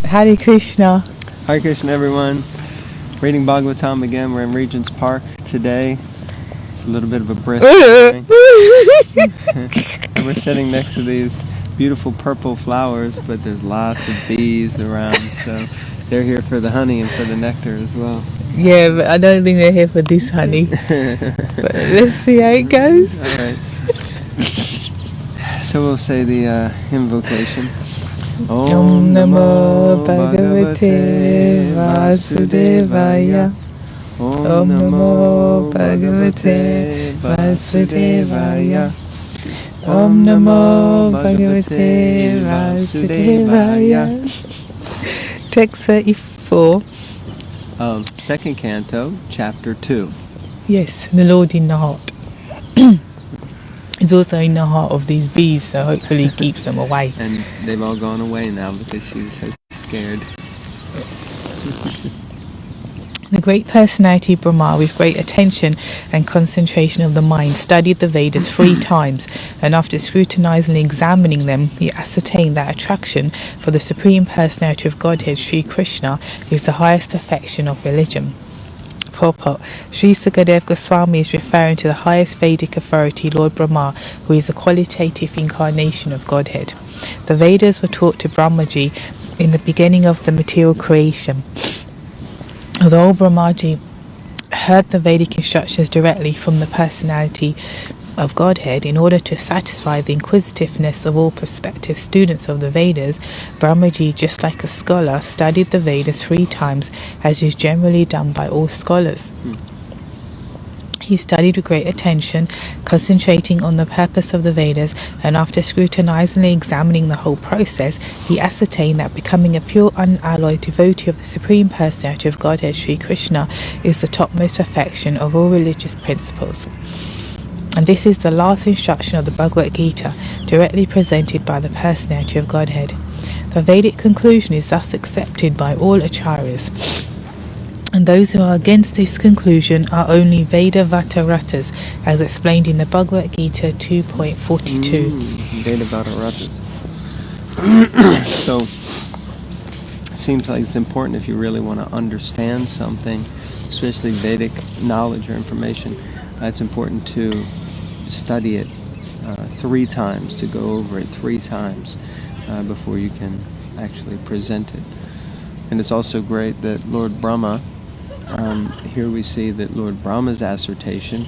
Hare Krishna. Hare Krishna, everyone. Reading Bhagavatam again. We're in Regent's Park today. It's a little bit of a brisk morning. And we're sitting next to these beautiful purple flowers, but there's lots of bees around, so they're here for the honey and for the nectar as well. Yeah, but I don't think they're here for this honey. But let's see how it goes. All right. So we'll say the invocation. Om Namo Bhagavate Vasudevaya. Om Namo Bhagavate Vasudevaya. Om Namo Bhagavate Vasudevaya. Text 34 of second canto, chapter 2. Yes, the Lord in the heart. It's also in the heart of these bees, so hopefully it keeps them away. And they've all gone away now because she was so scared. The great personality Brahma, with great attention and concentration of the mind, studied the Vedas 3 times, and after scrutinizingly examining them, he ascertained that attraction for the Supreme Personality of Godhead, Sri Krishna, is the highest perfection of religion. Purport. Sri Sukadev Goswami is referring to the highest Vedic authority, Lord Brahma, who is a qualitative incarnation of Godhead. The Vedas were taught to Brahmaji in the beginning of the material creation. Although Brahmaji heard the Vedic instructions directly from the personality of Godhead, in order to satisfy the inquisitiveness of all prospective students of the Vedas, Brahmaji, just like a scholar, studied the Vedas 3 times, as is generally done by all scholars. He studied with great attention, concentrating on the purpose of the Vedas, and after scrutinizingly examining the whole process, he ascertained that becoming a pure, unalloyed devotee of the Supreme Personality of Godhead, Sri Krishna, is the topmost perfection of all religious principles. And this is the last instruction of the Bhagavad Gita, directly presented by the Personality of Godhead. The Vedic conclusion is thus accepted by all acharyas. And those who are against this conclusion are only Vedavata-ratas, as explained in the Bhagavad Gita 2.42. Vedavata-ratas. So, it seems like it's important if you really want to understand something, especially Vedic knowledge or information, it's important to study it 3 times, to go over it 3 times before you can actually present it. And it's also great that Lord Brahma, here we see that Lord Brahma's assertion,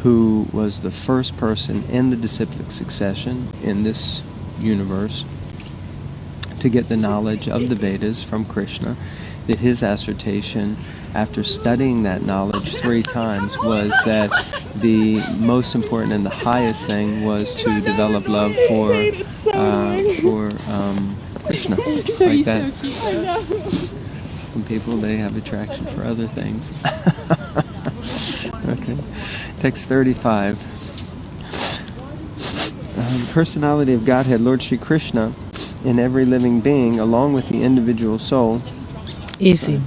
who was the first person in the disciplic succession in this universe to get the knowledge of the Vedas from Krishna, that his assertion, after studying that knowledge 3 times, was that the most important and the highest thing was to develop love for Krishna, like that. Some people, they have attraction for other things. Okay. Text 35. Personality of Godhead, Lord Sri Krishna, in every living being, along with the individual soul. Easy.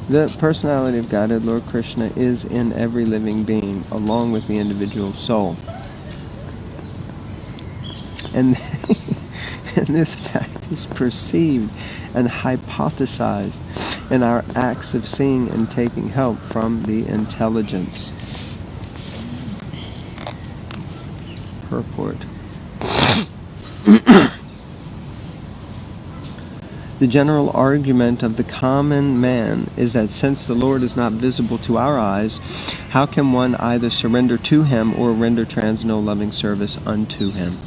The personality of Godhead, Lord Krishna, is in every living being, along with the individual soul. And this fact is perceived and hypothesized in our acts of seeing and taking help from the intelligence. Purport. The general argument of the common man is that since the Lord is not visible to our eyes, how can one either surrender to him or render transcendental loving service unto him?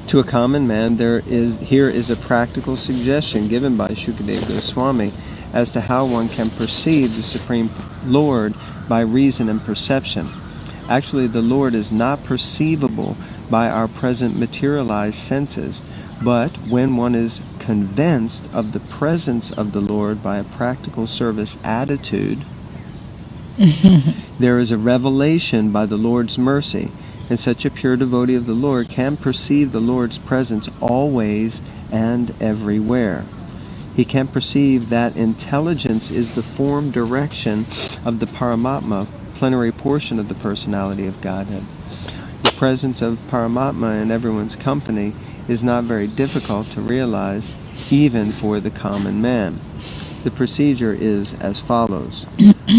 To a common man, here is a practical suggestion given by Shukadev Goswami as to how one can perceive the Supreme Lord by reason and perception. Actually, the Lord is not perceivable by our present materialized senses, but when one is convinced of the presence of the Lord by a practical service attitude, there is a revelation by the Lord's mercy, and such a pure devotee of the Lord can perceive the Lord's presence always and everywhere. He can perceive that intelligence is the form direction of the Paramatma, plenary portion of the personality of Godhead. The presence of Paramatma in everyone's company is not very difficult to realize, even for the common man. The procedure is as follows.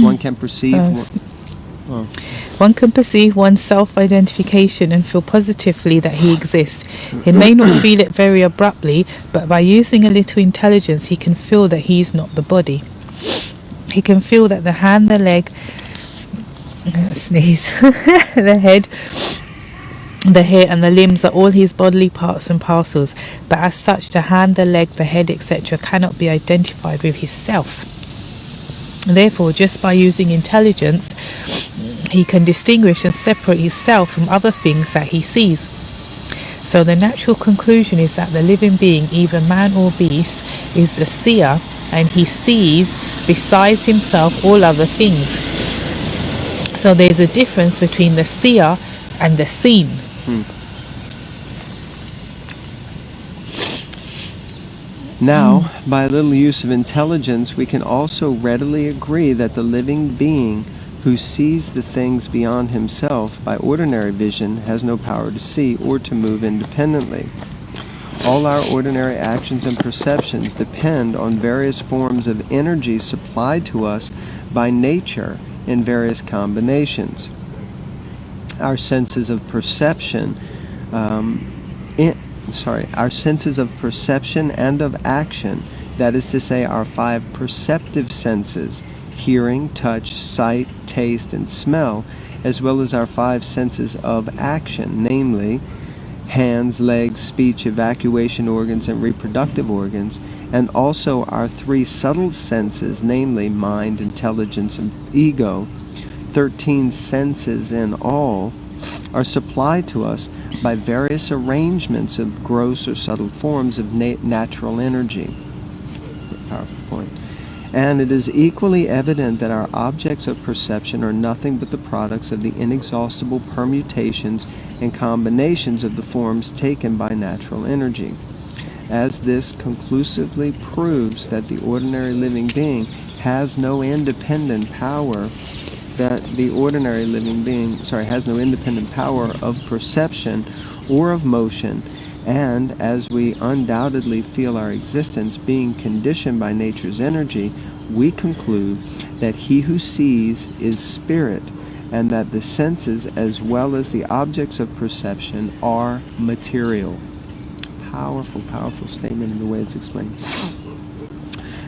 One can perceive... One can perceive one's self-identification and feel positively that he exists. He may not feel it very abruptly, but by using a little intelligence, he can feel that he is not the body. He can feel that the hand, the leg, sneeze, the head, the hair and the limbs are all his bodily parts and parcels, but as such the hand, the leg, the head, etc. cannot be identified with his self. Therefore, just by using intelligence, he can distinguish and separate his self from other things that he sees. So the natural conclusion is that the living being, either man or beast, is the seer, and he sees besides himself all other things. So there's a difference between the seer and the seen. Now, by a little use of intelligence, we can also readily agree that the living being who sees the things beyond himself by ordinary vision has no power to see or to move independently. All our ordinary actions and perceptions depend on various forms of energy supplied to us by nature in various combinations. Our senses of perception our senses of perception and of action, that is to say our 5 perceptive senses, hearing, touch, sight, taste, and smell, as well as our 5 senses of action, namely hands, legs, speech, evacuation organs, and reproductive organs, and also our 3 subtle senses, namely mind, intelligence, and ego, 13 senses in all, are supplied to us by various arrangements of gross or subtle forms of natural energy. Powerful point. And it is equally evident that our objects of perception are nothing but the products of the inexhaustible permutations and combinations of the forms taken by natural energy. As this conclusively proves that the ordinary living being has no independent power has no independent power of perception or of motion, and as we undoubtedly feel our existence being conditioned by nature's energy, we conclude that he who sees is spirit, and that the senses as well as the objects of perception are material. Powerful, powerful statement in the way it's explained.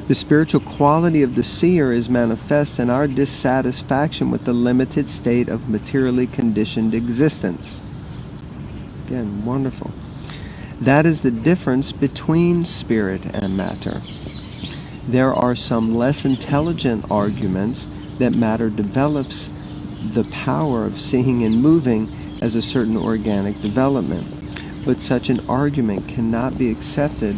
The spiritual quality of the seer is manifest in our dissatisfaction with the limited state of materially conditioned existence. Again, wonderful. That is the difference between spirit and matter. There are some less intelligent arguments that matter develops the power of seeing and moving as a certain organic development. But such an argument cannot be accepted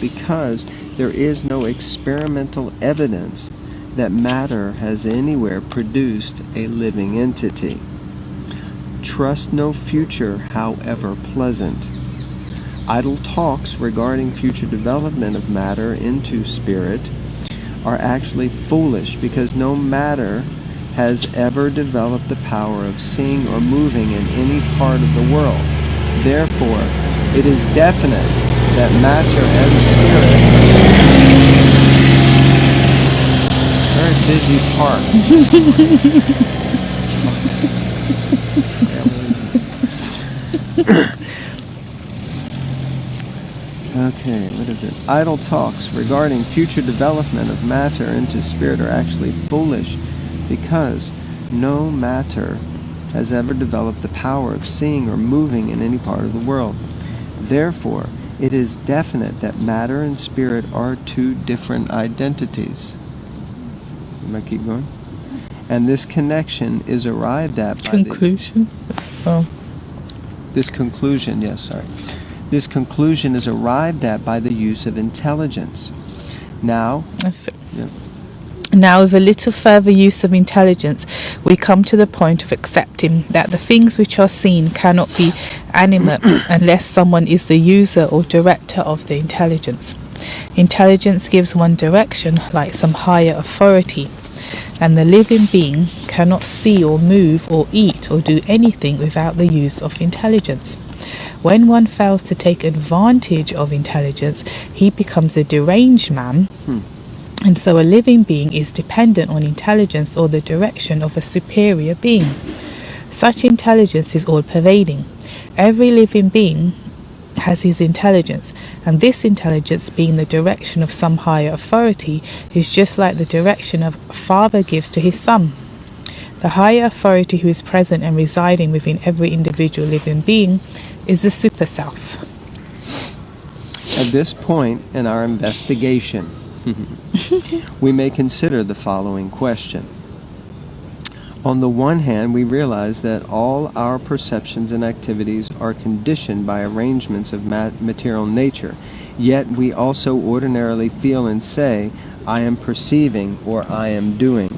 because there is no experimental evidence that matter has anywhere produced a living entity. Trust no future, however pleasant. Idle talks regarding future development of matter into spirit are actually foolish because no matter has ever developed the power of seeing or moving in any part of the world. Therefore, it is definite that matter and spirit... Very busy park. Okay, what is it? Idle talks regarding future development of matter into spirit are actually foolish because no matter has ever developed the power of seeing or moving in any part of the world. Therefore, it is definite that matter and spirit are 2 different identities. Am I keep going? And this connection is arrived at by conclusion. This conclusion is arrived at by the use of intelligence. Now, Now, with a little further use of intelligence, we come to the point of accepting that the things which are seen cannot be animate unless someone is the user or director of the intelligence. Intelligence gives one direction, like some higher authority. and the living being cannot see or move or eat or do anything without the use of intelligence. When one fails to take advantage of intelligence, he becomes a deranged man, and so a living being is dependent on intelligence or the direction of a superior being. Such intelligence is all-pervading. Every living being has his intelligence, and this intelligence, being the direction of some higher authority, is just like the direction a father gives to his son. The higher authority who is present and residing within every individual living being is the Super Self. At this point in our investigation, we may consider the following question. On the one hand, we realize that all our perceptions and activities are conditioned by arrangements of material nature, yet we also ordinarily feel and say, I am perceiving or I am doing.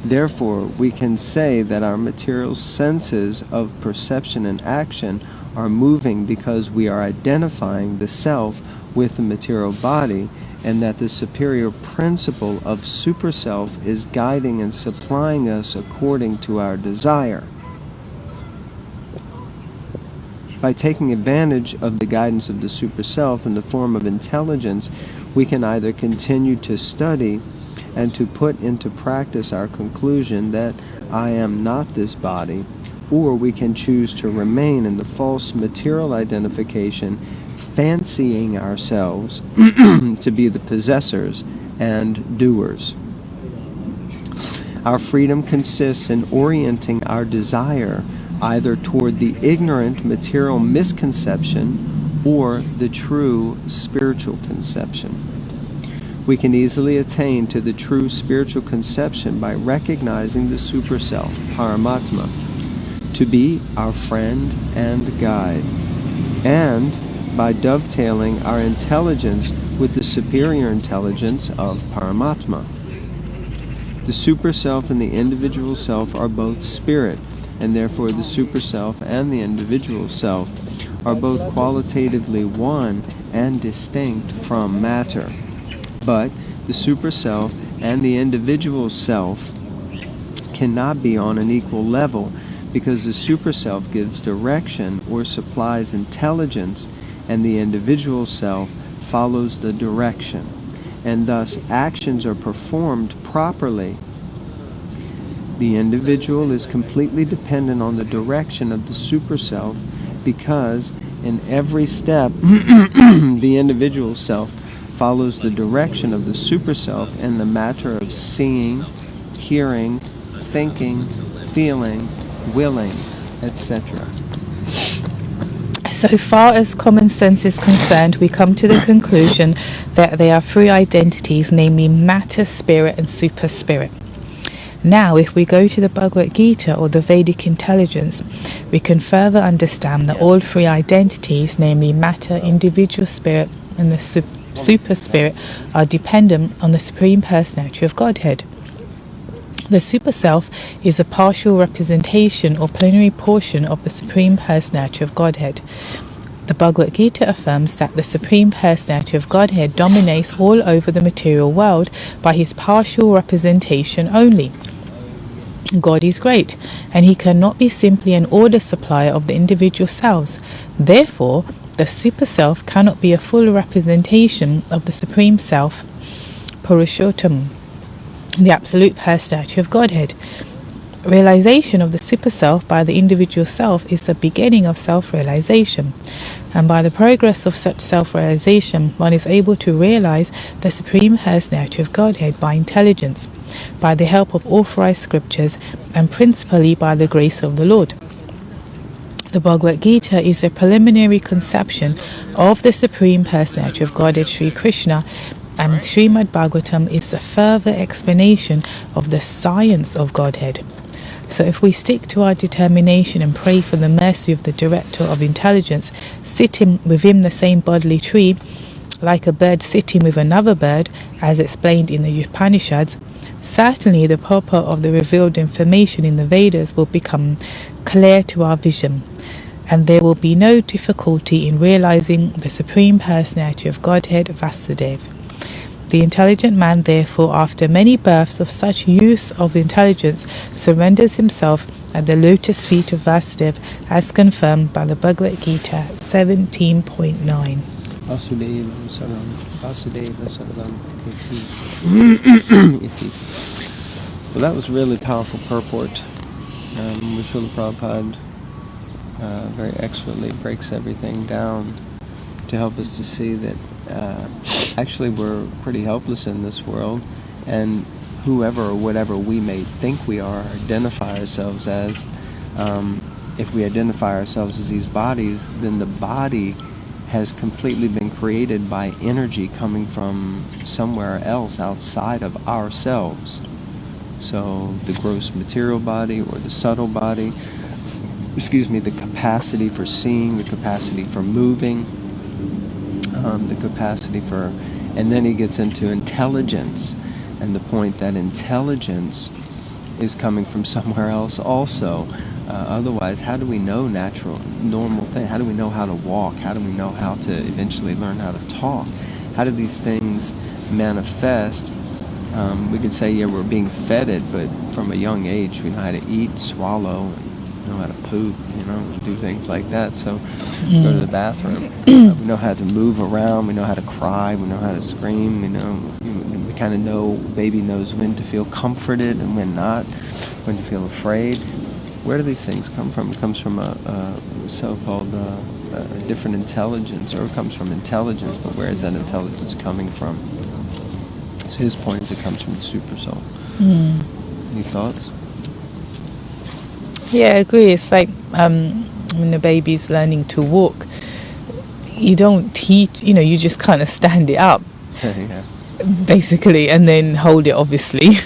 Therefore, we can say that our material senses of perception and action are moving because we are identifying the self with the material body, and that the superior principle of Super Self is guiding and supplying us according to our desire. By taking advantage of the guidance of the Super Self in the form of intelligence, we can either continue to study and to put into practice our conclusion that I am not this body, or we can choose to remain in the false material identification, fancying ourselves to be the possessors and doers. Our freedom consists in orienting our desire either toward the ignorant material misconception or the true spiritual conception. We can easily attain to the true spiritual conception by recognizing the Super Self, Paramatma, to be our friend and guide, and by dovetailing our intelligence with the superior intelligence of Paramatma. The Super Self and the individual self are both spirit, and therefore the Super Self and the individual self are both qualitatively one and distinct from matter. But the Super Self and the individual self cannot be on an equal level, because the Super Self gives direction or supplies intelligence, and the individual self follows the direction, and thus actions are performed properly. The individual is completely dependent on the direction of the Super Self, because in every step the individual self follows the direction of the Super Self in the matter of seeing, hearing, thinking, feeling, willing, etc. So far as common sense is concerned, we come to the conclusion that there are three identities, namely matter, spirit, and super spirit. Now, if we go to the Bhagavad Gita or the Vedic intelligence, we can further understand that all three identities, namely matter, individual spirit, and the super spirit, are dependent on the Supreme Personality of Godhead. The Super Self is a partial representation or plenary portion of the Supreme Personality of Godhead. The Bhagavad Gita affirms that the Supreme Personality of Godhead dominates all over the material world by his partial representation only. God is great, and he cannot be simply an order supplier of the individual selves. Therefore, the Super Self cannot be a full representation of the Supreme Self, Purushottam, the Absolute Personality of Godhead. Realization of the Super Self by the individual self is the beginning of self-realization, and by the progress of such self-realization, one is able to realize the Supreme Personality of Godhead by intelligence, by the help of authorized scriptures, and principally by the grace of the Lord. The Bhagavad Gita is a preliminary conception of the Supreme Personality of Godhead, Sri Krishna, and Srimad Bhagavatam is a further explanation of the science of Godhead. So if we stick to our determination and pray for the mercy of the Director of Intelligence, sitting within the same bodily tree, like a bird sitting with another bird, as explained in the Upanishads, certainly the purport of the revealed information in the Vedas will become clear to our vision, and there will be no difficulty in realizing the Supreme Personality of Godhead, Vasudeva. The intelligent man, therefore, after many births of such use of intelligence, surrenders himself at the lotus feet of Vasudeva, as confirmed by the Bhagavad Gita 17.9. Vasudeva Saram, Vasudeva Saram, iti. Well, that was a really powerful purport. Srila Prabhupada very expertly breaks everything down to help us to see that actually we're pretty helpless in this world, and whoever or whatever we may think we are, identify ourselves as, if we identify ourselves as these bodies, then the body has completely been created by energy coming from somewhere else outside of ourselves. So the gross material body or the subtle body, the capacity for seeing, the capacity for moving, the capacity for, and then he gets into intelligence, and the point that intelligence is coming from somewhere else also. Otherwise, how do we know normal thing? How do we know how to walk? How do we know how to eventually learn how to talk? How do these things manifest? We could say, yeah, we're being fed, but from a young age, we know how to eat, swallow, know how to poop, do things like that. So go to the bathroom. We know how to move around. We know how to cry. We know how to scream. We kind of know, baby knows when to feel comforted and when not, when to feel afraid. Where do these things come from? It comes from a so-called different intelligence, or it comes from intelligence, but where is that intelligence coming from? So his point is it comes from the super soul. Any thoughts? Yeah, I agree. It's like when the baby's learning to walk, you don't teach, you just kind of stand it up, Yeah. basically, and then hold it, obviously.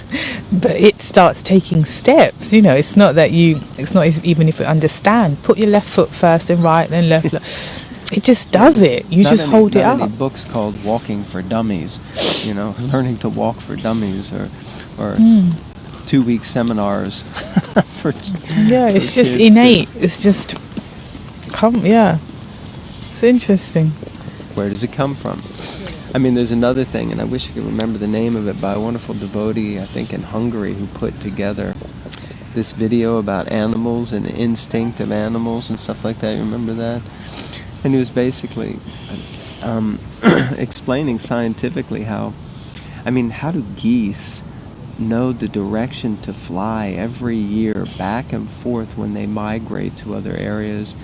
But it starts taking steps, It's not even if you understand. Put your left foot first, then right, then left. It just does it. You just hold it up. Not any books called Walking for Dummies, learning to walk for dummies, or 2-week seminars for it's just kids innate. It's just it's interesting. Where does it come from? I mean, there's another thing, and I wish I could remember the name of it, by a wonderful devotee, I think in Hungary, who put together this video about animals and the instinct of animals and stuff like that. You remember that? And he was basically explaining scientifically how do geese know the direction to fly every year back and forth when they migrate to other areas?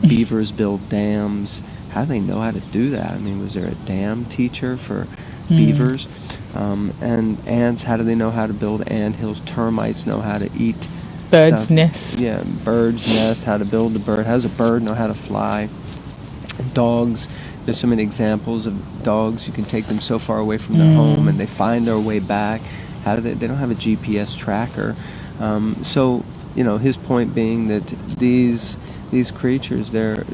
Beavers build dams. How do they know how to do that? I mean, was there a dam teacher for beavers? And ants, how do they know how to build anthills? Termites know how to eat Bird's nest. Yeah, bird's nest, how to build a bird. How does a bird know how to fly? Dogs, there's so many examples of dogs. You can take them so far away from their home and they find their way back. How do they don't have a GPS tracker. So, his point being that these creatures, their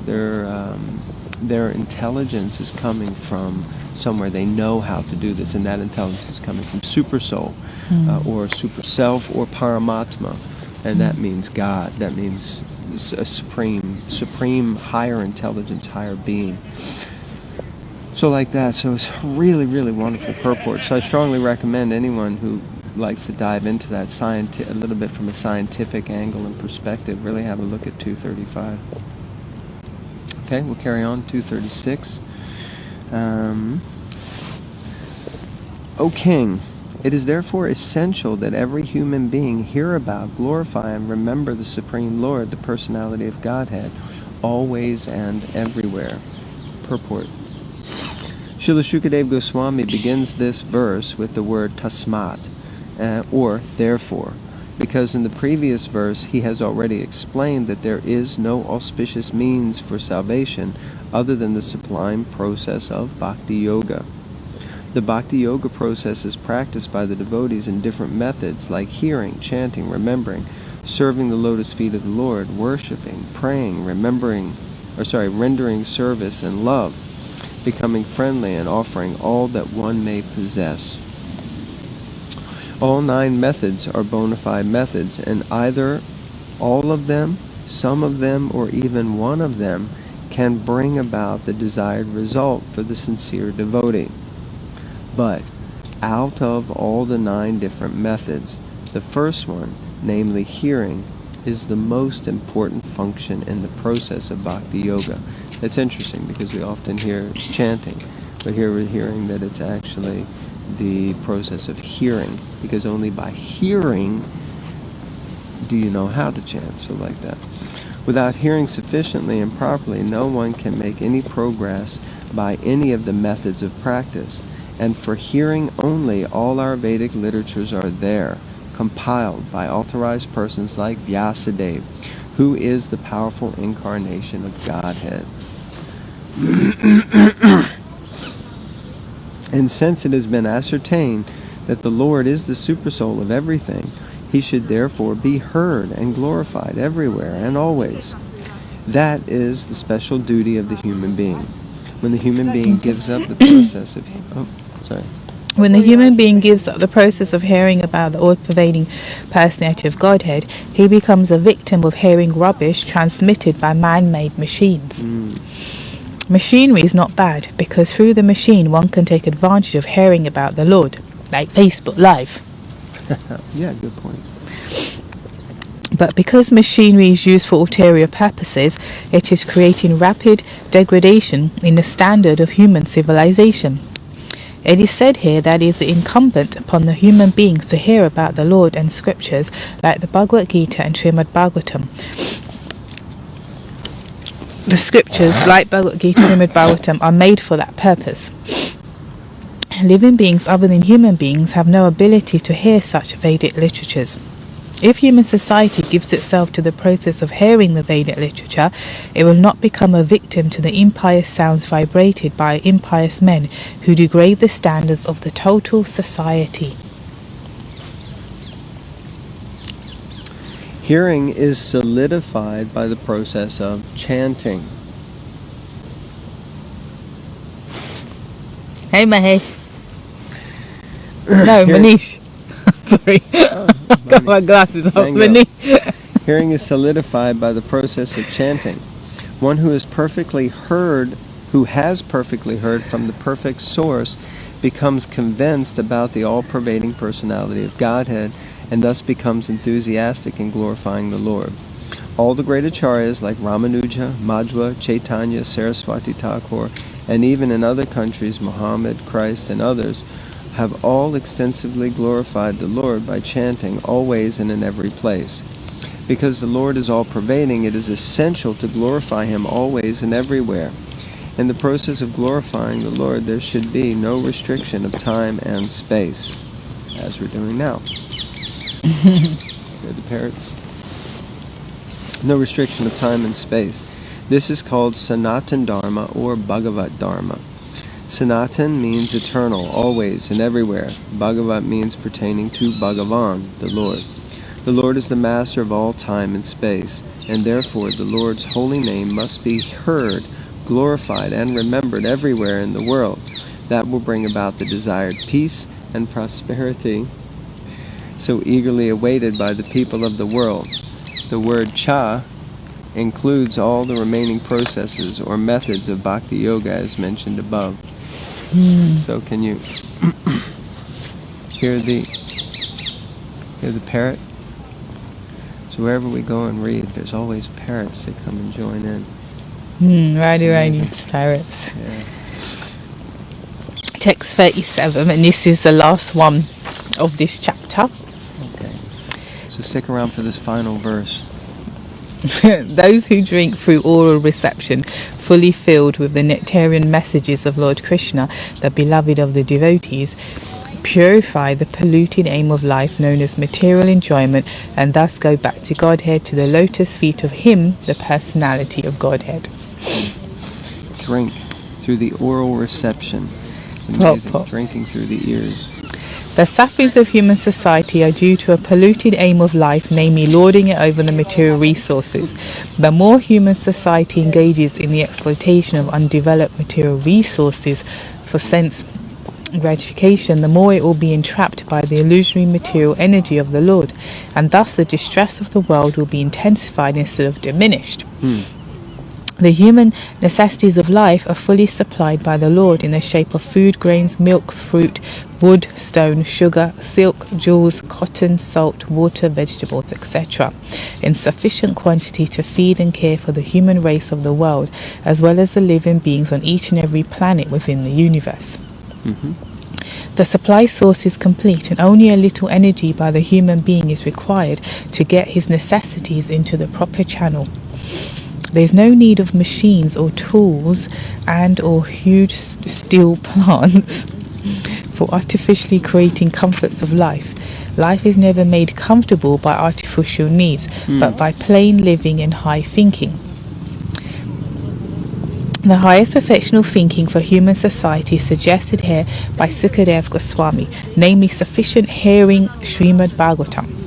intelligence is coming from somewhere. They know how to do this, and that intelligence is coming from super soul, or super self, or paramatma, and that means God. That means a supreme higher intelligence, higher being. So like that. So it's really, really wonderful purport. So I strongly recommend anyone who likes to dive into that a little bit from a scientific angle and perspective, really have a look at 235. Okay, we'll carry on. 236. O King, it is therefore essential that every human being hear about, glorify, and remember the Supreme Lord, the personality of Godhead, always and everywhere. Purport. Srila Shukadeva Goswami begins this verse with the word tasmat, or therefore, because in the previous verse he has already explained that there is no auspicious means for salvation other than the sublime process of Bhakti Yoga. The Bhakti Yoga process is practiced by the devotees in different methods like hearing, chanting, remembering, serving the lotus feet of the Lord, worshipping, praying, rendering service and love, becoming friendly, and offering all that one may possess. All 9 methods are bona fide methods, and either all of them, some of them, or even one of them can bring about the desired result for the sincere devotee. But out of all the 9 different methods, the first one, namely hearing, is the most important function in the process of bhakti yoga. It's interesting because we often hear it's chanting, but here we're hearing that it's actually the process of hearing, because only by hearing do you know how to chant, so like that. Without hearing sufficiently and properly, no one can make any progress by any of the methods of practice. And for hearing only, all our Vedic literatures are there, compiled by authorized persons like Vyasadeva, who is the powerful incarnation of Godhead. And since it has been ascertained that the Lord is the supersoul of everything, he should therefore be heard and glorified everywhere and always. That is the special duty of the human being. When the human being gives up the process of... When the human being gives up the process of hearing about the all-pervading personality of Godhead, he becomes a victim of hearing rubbish transmitted by man-made machines. Machinery is not bad, because through the machine one can take advantage of hearing about the Lord, like Facebook Live. Yeah, good point. But because machinery is used for ulterior purposes, it is creating rapid degradation in the standard of human civilization. It is said here that it is incumbent upon the human beings to hear about the Lord and scriptures like the Bhagavad Gita and Srimad Bhagavatam. The scriptures like Bhagavad Gita and Srimad Bhagavatam are made for that purpose. Living beings other than human beings have no ability to hear such Vedic literatures. If human society gives itself to the process of hearing the Vedic literature, it will not become a victim to the impious sounds vibrated by impious men who degrade the standards of the total society. Hearing is solidified by the process of chanting. Hey Mahesh. No, Manish. Sorry. Got my glasses off. Manish. Hearing is solidified by the process of chanting. One who has perfectly heard from the perfect source becomes convinced about the all-pervading personality of Godhead, and thus becomes enthusiastic in glorifying the Lord. All the great acharyas like Ramanuja, Madhva, Chaitanya, Saraswati Thakur, and even in other countries, Muhammad, Christ, and others, have all extensively glorified the Lord by chanting always and in every place. Because the Lord is all-pervading, it is essential to glorify Him always and everywhere. In the process of glorifying the Lord, there should be no restriction of time and space, as we're doing now. They're the parrots. No restriction of time and space. This is called Sanatan Dharma or Bhagavat Dharma. Sanatan means eternal, always and everywhere. Bhagavat means pertaining to Bhagavan, the Lord. The Lord is the master of all time and space, and therefore the Lord's holy name must be heard, glorified, and remembered everywhere in the world. That will bring about the desired peace and prosperity so eagerly awaited by the people of the world. The word cha includes all the remaining processes or methods of bhakti yoga as mentioned above. So can you hear the parrot? So wherever we go and read, there's always parrots that come and join in. Righty, parrots. Yeah. Text 37, and this is the last one of this chapter. Okay. So stick around for this final verse. Those who drink through oral reception, fully filled with the nectarian messages of Lord Krishna, the beloved of the devotees, purify the polluted aim of life known as material enjoyment, and thus go back to Godhead, to the lotus feet of Him, the personality of Godhead. Drink through the oral reception. It's amazing. Drinking through the ears. The sufferings of human society are due to a polluted aim of life, namely lording it over the material resources. The more human society engages in the exploitation of undeveloped material resources for sense gratification, the more it will be entrapped by the illusory material energy of the Lord, and thus the distress of the world will be intensified instead of diminished. The human necessities of life are fully supplied by the Lord in the shape of food, grains, milk, fruit, wood, stone, sugar, silk, jewels, cotton, salt, water, vegetables, etc., in sufficient quantity to feed and care for the human race of the world, as well as the living beings on each and every planet within the universe. The supply source is complete, and only a little energy by the human being is required to get his necessities into the proper channel. There is no need of machines or tools and or huge steel plants for artificially creating comforts of life. Life is never made comfortable by artificial needs, but by plain living and high thinking. The highest perfection of thinking for human society is suggested here by Sukadeva Goswami, namely sufficient hearing Srimad Bhagavatam.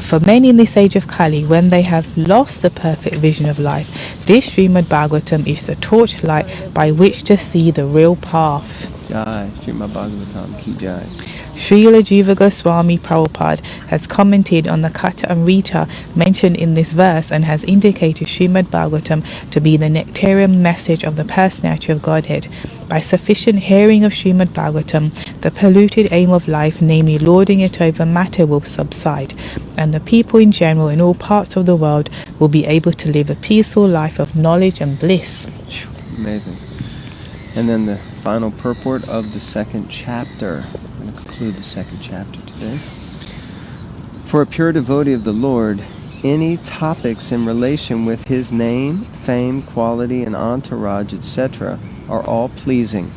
For many in this age of Kali, when they have lost the perfect vision of life, this Srimad Bhagavatam is the torchlight by which to see the real path. Jai, Srimad Bhagavatam ki jai. Srila Jiva Goswami Prabhupada has commented on the Katha Amrita mentioned in this verse and has indicated Srimad Bhagavatam to be the nectarian message of the personality of Godhead. By sufficient hearing of Srimad Bhagavatam, the polluted aim of life, namely lording it over matter, will subside, and the people in general in all parts of the world will be able to live a peaceful life of knowledge and bliss. Amazing. And then the final purport of the second chapter. I'm going to conclude the second chapter today. For a pure devotee of the Lord, any topics in relation with his name, fame, quality, and entourage, etc., are all pleasing.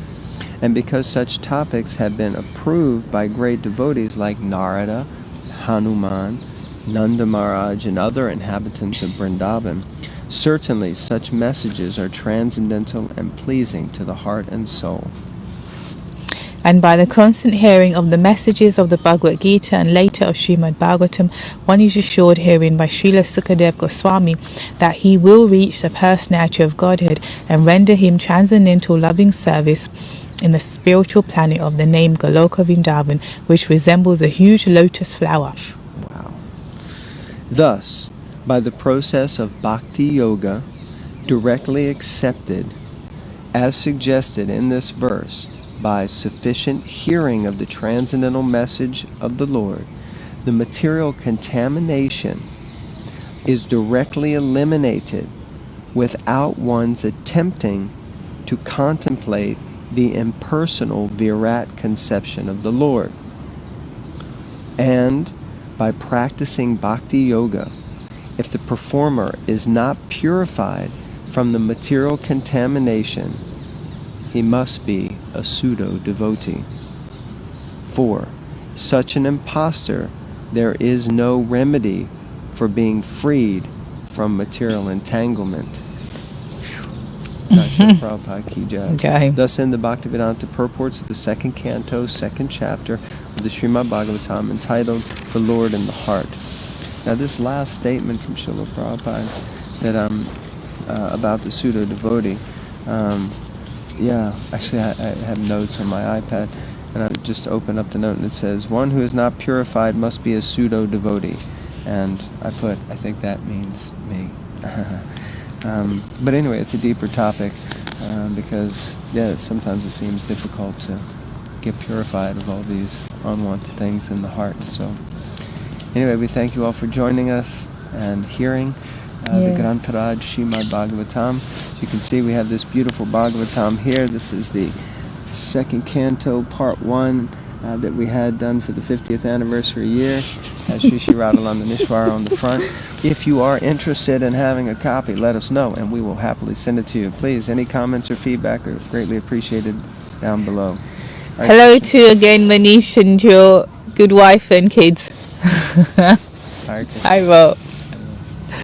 And because such topics have been approved by great devotees like Narada, Hanuman, Nanda Maharaj, and other inhabitants of Vrindavan, certainly such messages are transcendental and pleasing to the heart and soul. And by the constant hearing of the messages of the Bhagavad Gita and later of Srimad Bhagavatam, one is assured herein by Srila Sukadeva Goswami that he will reach the personality of Godhead and render him transcendental loving service in the spiritual planet of the name Goloka Vrindavan, which resembles a huge lotus flower. Wow. Thus, by the process of bhakti yoga, directly accepted, as suggested in this verse, by sufficient hearing of the transcendental message of the Lord, the material contamination is directly eliminated without one's attempting to contemplate the impersonal Virat conception of the Lord. And by practicing bhakti yoga, if the performer is not purified from the material contamination, he must be a pseudo-devotee. For such an impostor, there is no remedy for being freed from material entanglement. Prabhupada ki jai. Okay. Thus end the Bhaktivedanta purports of the second canto, second chapter of the Srimad Bhagavatam, entitled The Lord in the Heart. Now this last statement from Srila Prabhupada that about the pseudo-devotee, actually I have notes on my iPad, and I just open up the note and it says, one who is not purified must be a pseudo-devotee. And I think that means me. But anyway, it's a deeper topic because, sometimes it seems difficult to get purified of all these unwanted things in the heart. So anyway, we thank you all for joining us and hearing the Grantaraj Srimad Bhagavatam. As you can see, we have this beautiful Bhagavatam here. This is the second canto, part 1, that we had done for the 50th anniversary year. Has Shri Shri Radhalanda Nishwara on the front. If you are interested in having a copy, let us know, and we will happily send it to you. Please, any comments or feedback are greatly appreciated down below. Right. Hello to again Manish and your good wife and kids. All right. I will.